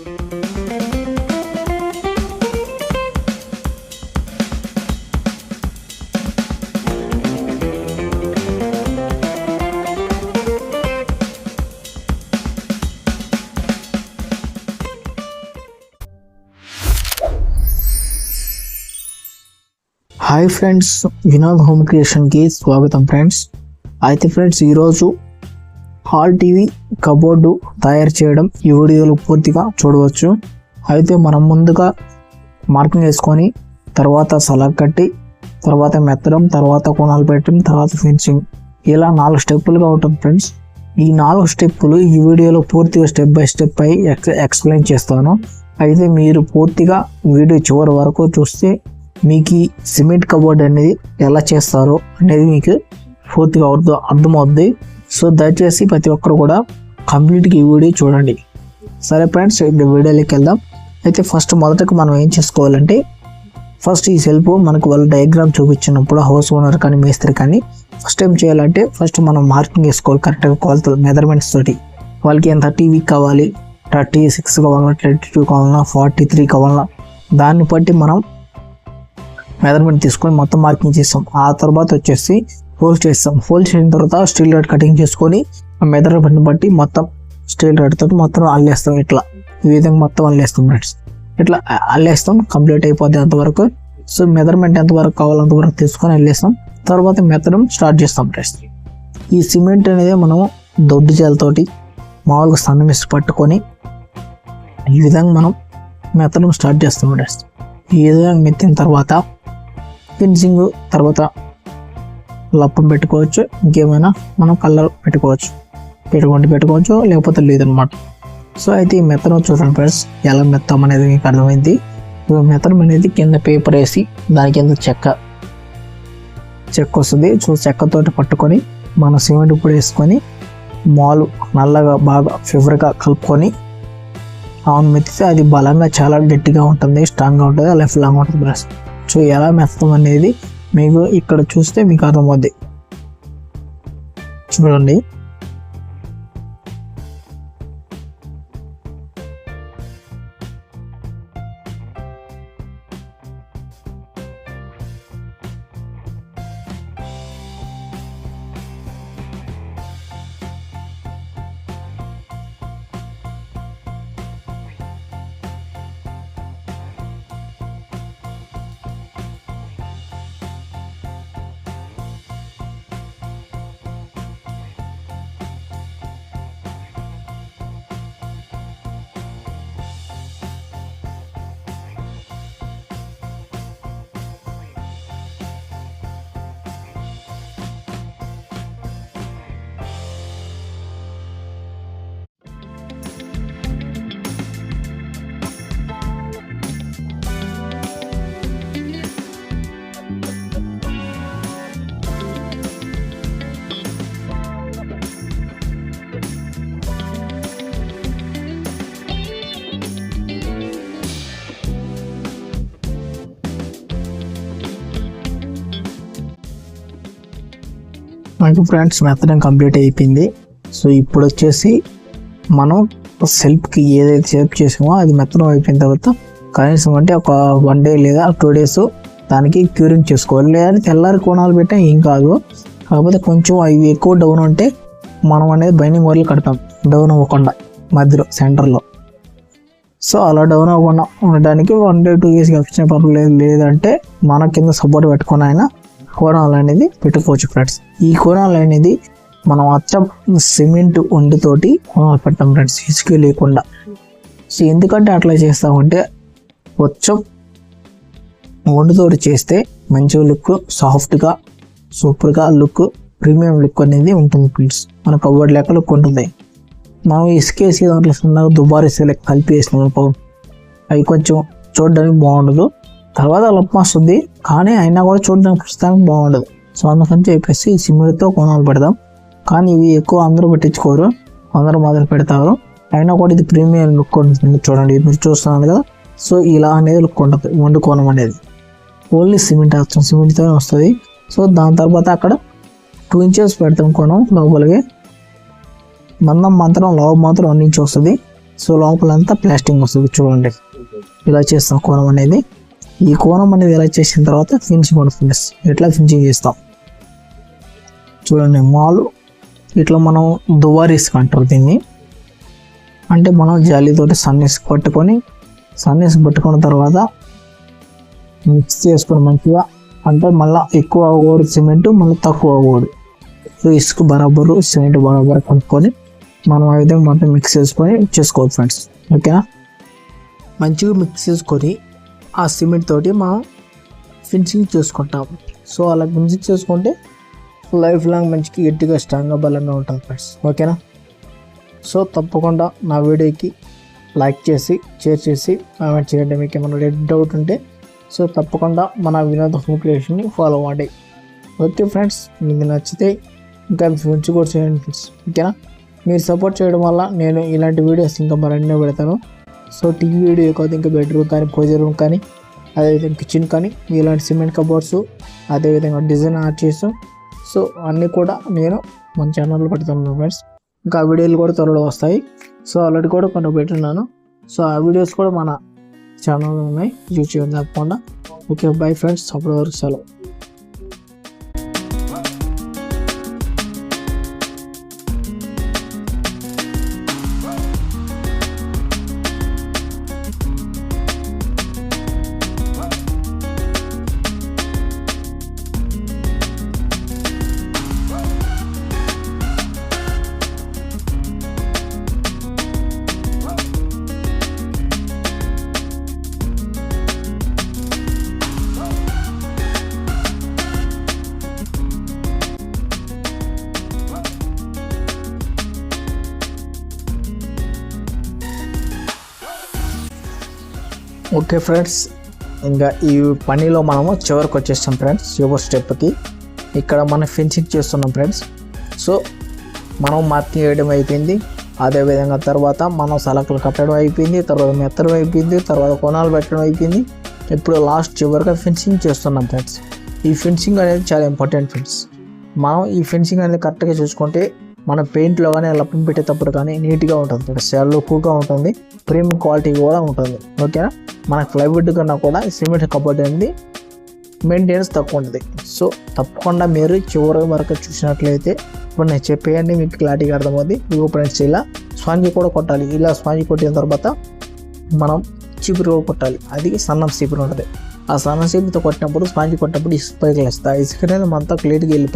Hi friends, Vinod home క్రియేషన్కి స్వాగతం friends. అయితే friends, ఈరోజు హాల్ టీవీ కబోర్డు తయారు చేయడం ఈ వీడియోలో పూర్తిగా చూడవచ్చు. అయితే మనం ముందుగా మార్కింగ్ వేసుకొని తర్వాత సలాగ్ కట్టి తర్వాత మెత్తడం, తర్వాత కోణాలు పెట్టడం, తర్వాత ఫినిషింగ్, ఇలా 4 స్టెప్పులుగా ఉంటుంది ఫ్రెండ్స్. ఈ 4 స్టెప్పులు ఈ వీడియోలో పూర్తిగా స్టెప్ బై స్టెప్ అయి ఎక్స్ప్లెయిన్ చేస్తాను. అయితే మీరు పూర్తిగా వీడియో చివరి వరకు చూస్తే మీకు ఈ సిమెంట్ కబోర్డ్ అనేది ఎలా చేస్తారో అనేది మీకు పూర్తిగా అర్థమవుద్ది. సో దయచేసి ప్రతి ఒక్కరు కూడా కంప్లీట్గా ఈ వీడియో చూడండి. సరే ఫ్రెండ్స్, ఇప్పుడు వీడియోలోకి వెళ్దాం. అయితే మొదటగా మనం ఏం చేసుకోవాలంటే, ఫస్ట్ ఈ సెల్ఫ్ మనకు వాళ్ళ డయాగ్రామ్ చూపించినప్పుడు హౌస్ ఓనర్ కానీ మేస్త్రి కానీ ఫస్ట్ ఏం చేయాలంటే, ఫస్ట్ మనం మార్కింగ్ వేసుకోవాలి కరెక్ట్గా కొలతలు మెజర్మెంట్స్ తోటి. వాళ్ళకి ఎంత టీవీ కావాలి, 36 కావాలన్నా, 32 కావాలన్నా, 43 కావాలన్నా, దాన్ని బట్టి మనం మెజర్మెంట్ తీసుకొని మొత్తం మార్కింగ్ చేస్తాం. ఆ తర్వాత వచ్చేసి ఫోల్డ్ చేస్తాం. ఫోల్డ్ చేసిన తర్వాత స్టీల్ రాడ్ కటింగ్ చేసుకొని ఆ మెజర్మెంట్ని బట్టి మొత్తం స్టీల్ రాడ్ తోటి మొత్తం అల్లేస్తాం. ఇట్లా ఈ విధంగా మొత్తం అల్లేస్తాం ఫ్రెండ్స్. ఇట్లా అల్లేస్తాం, కంప్లీట్ అయిపోద్ది అంతవరకు. సో మెజర్మెంట్ ఎంతవరకు కావాలో అంతవరకు తీసుకొని అల్లేస్తాం. తర్వాత మెత్తడం స్టార్ట్ చేస్తాం ఫ్రెండ్స్. ఈ సిమెంట్ అనేది మనం దొడ్డు చేలతోటి మామూలుగా సన్నం వేసి పట్టుకొని ఈ విధంగా మనం మెత్తడం స్టార్ట్ చేస్తాం ఫ్రెండ్స్. ఈ విధంగా మెత్తిన తర్వాత ఫినిషింగ్, తర్వాత లప్పం పెట్టుకోవచ్చు, ఇంకేమైనా మనం కలర్ పెట్టుకోవచ్చు లేకపోతే లేదనమాట. సో అయితే ఈ మెత్తనం చూడండి ఫ్రెండ్స్, ఎలా మెత్తం అనేది మీకు అర్థమైంది. మెత్తనం అనేది కింద పేపర్ వేసి దాని కింద చెక్క వస్తుంది. సో చెక్కతోటి పట్టుకొని మనం సిమెంట్ ఇప్పుడు వేసుకొని మాలు నల్లగా బాగా ఫివర్గా కలుపుకొని ఆన్ మెత్తితే అది బలంగా చాలా గట్టిగా ఉంటుంది, స్ట్రాంగ్గా ఉంటుంది, లైఫ్ లాంగ్ ఉంటుంది ఫ్రెండ్స్. సో ఎలా మెత్తం అనేది మీకు ఇక్కడ చూస్తే మీకు అర్థమవుద్ది. చూడండి, మనకి ఫ్రెండ్స్ మెత్తడం కంప్లీట్ అయిపోయింది. సో ఇప్పుడు వచ్చేసి మనం సెల్ఫ్కి ఏదైతే షేప్ చేసామో అది మెత్తడం అయిపోయిన తర్వాత కనీసం అంటే ఒక 1 day లేదా 2 days దానికి క్యూరింగ్ చేసుకోవాలి. లేదా తెల్లారి కోణాలు పెట్టా ఏం కాదు, కాకపోతే కొంచెం అవి ఎక్కువ డౌన్ ఉంటే మనం అనేది బైండింగ్ వరలు కడతాం, డౌన్ అవ్వకుండా మధ్యలో సెంటర్లో. సో అలా డౌన్ అవ్వకుండా ఉండడానికి 1 day 2 days వచ్చిన పర్లేదు. లేదంటే మన కింద సపోర్ట్ పెట్టుకుని అయినా కోణాలు అనేది పెట్టుకోవచ్చు ఫ్రెండ్స్. ఈ కోణాలు అనేది మనం అచ్చం సిమెంట్ వండుతోటి కోణాలు పెట్టాం ఫ్రెండ్స్, ఇసుక లేకుండా. సో ఎందుకంటే అట్లా చేస్తామంటే వచ్చం వండుతోటి చేస్తే మంచిగా లుక్, సాఫ్ట్గా, సూపర్గా లుక్, ప్రీమియం లుక్ అనేది ఉంటుంది ఫ్రెండ్స్. మన కబోర్డ్ లెక్క లుక్ ఉంటుంది. మనం ఇసుకేసి దాంట్లో దుబారా ఇసుక కలిపి వేసినాం, అవి కొంచెం చూడడానికి బాగుండదు. తర్వాత లప్పం వస్తుంది, కానీ అయినా కూడా చూడడానికి ప్రస్తుతానికి బాగుండదు. సో అందుకని చెప్పేసి సిమెంట్తో కోణాలు పెడదాం. కానీ ఇవి ఎక్కువ అందరూ పెట్టించుకోరు, అందరూ మొదలు పెడతారు. అయినా కూడా ఇది ప్రీమియం లుక్ ఉంటుంది. చూడండి, మీరు చూస్తున్నారు కదా. సో ఇలా అనేది లుక్ ఉంటుంది వండు కోణం అనేది. ఓన్లీ సిమెంట్తోనే వస్తుంది. సో దాని తర్వాత అక్కడ 2 inches పెడతాం కోణం లోపలికి. మందం మాత్రం లావు మాత్రం 1 inch వస్తుంది. సో లోపలంతా ప్లాస్టింగ్ వస్తుంది చూడండి. ఇలా చేస్తాం కోణం అనేది. ఈ కోణం అనేది ఇలా చేసిన తర్వాత ఫినిషింగ్ ఉంటుంది. ఎట్లా ఫినిషింగ్ చేస్తాం చూడండి. మాలు ఇట్లా మనం దువారీస్ అంటారు దీన్ని. అంటే మనం జాలీతోటి సన్నీస్ పట్టుకున్న తర్వాత మిక్స్ చేసుకొని మంచిగా, అంటే మళ్ళీ ఎక్కువ అవ్వకూడదు సిమెంట్, మళ్ళీ తక్కువ అవ్వకూడదు. సో ఇసుక బరాబరు సిమెంట్ బరాబరు కలుపుకొని మనం ఆ విధంగా మొత్తం మిక్స్ చేసుకోవాలి ఫ్రెండ్స్. ఓకేనా. మంచిగా మిక్స్ చేసుకొని ఆ సిమెంట్ తోటి మనం ఫినిషింగ్ చేసుకుంటాం. సో అలా ఫినిషింగ్ చేసుకుంటే లైఫ్ లాంగ్ మంచిగా గట్టిగా స్ట్రాంగ్గా బలంగా ఉంటుంది ఫ్రెండ్స్. ఓకేనా. సో తప్పకుండా నా వీడియోకి లైక్ చేసి షేర్ చేసి కామెంట్ చేయండి. మీకు ఏమైనా డౌట్ ఉంటే సో తప్పకుండా మన వినోద్ హోమ్ క్రియేషన్ని ఫాలో అవ్వండి. ఓకే ఫ్రెండ్స్, మీకు నచ్చితే ఇంకా ఫ్రెండ్స్ కూడా చేయండి ఫ్రెండ్స్. ఓకేనా. మీరు సపోర్ట్ చేయడం వల్ల నేను ఇలాంటి వీడియోస్ ఇంకా మరెన్నో పెడతాను. సో టీవీ వీడియో కాదు, ఇంకా బెడ్రూమ్ కానీ, పూజ రూమ్ కానీ, అదేవిధంగా కిచెన్ కానీ, ఇలాంటి సిమెంట్ కబోర్డ్స్, అదేవిధంగా డిజైన్ ఆర్చెస్, సో అన్నీ కూడా నేను మన ఛానల్లో పెడుతున్నాను ఫ్రెండ్స్. ఇంకా ఆ వీడియోలు కూడా త్వరలో వస్తాయి. సో ఆల్రెడీ కూడా కొన్ని పెట్టున్నాను. సో ఆ వీడియోస్ కూడా మన ఛానల్లో ఉన్నాయి, యూజ్ చేయండి తప్పకుండా. ఓకే బై ఫ్రెండ్స్, అప్పటి వరకు సెలవు. ఓకే ఫ్రెండ్స్, ఇంకా ఈ పనిలో మనము చివరికి వచ్చేస్తాం ఫ్రెండ్స్. చివరి స్టెప్కి ఇక్కడ మనం ఫెన్సింగ్ చేస్తున్నాం ఫ్రెండ్స్. సో మనం మట్టి వేయడం అయిపోయింది, అదేవిధంగా తర్వాత మనం సలకలు కట్టడం అయిపోయింది, తర్వాత మెత్తడం అయిపోయింది, తర్వాత కొనాలు పెట్టడం అయిపోయింది. ఇప్పుడు లాస్ట్ చివరిగా ఫెన్సింగ్ చేస్తున్నాం ఫ్రెండ్స్. ఈ ఫెన్సింగ్ అనేది చాలా ఇంపార్టెంట్ ఫ్రెండ్స్. మనం ఈ ఫెన్సింగ్ అనేది కరెక్ట్గా చూసుకుంటే మన పెయింట్లో కానీ లప్పం పెట్టేటప్పుడు కానీ నీట్గా ఉంటుంది ఫ్రెండ్స్. చాలా లుక్గా ఉంటుంది, ప్రీమియం క్వాలిటీ కూడా ఉంటుంది. ఓకేనా. మన ప్లైవుడ్ కన్నా కూడా సిమెంట్ కబోర్డ్ అనేది మెయింటెనెన్స్ తక్కువ ఉంటుంది. సో తప్పకుండా మీరు చివరి వరకు చూసినట్లయితే ఇప్పుడు నేను చెప్పేయండి మీకు క్లారిటీగా అర్థమవుతుంది. ఇగో ఫ్రెండ్స్, ఇలా స్పాంజీ కూడా కొట్టాలి. ఇలా స్పాంజీ కొట్టిన తర్వాత మనం చీపురు కూడా కొట్టాలి. అది సన్నం చీపురు ఉంటుంది. ఆ సన్నం చీపురుతో కొట్టినప్పుడు స్పాంజీ కొట్టినప్పుడు ఇసుక పైకి లేస్తాయి. ఇసుక అనేది మనతో క్లియర్గా వెళ్ళిపోతుంది.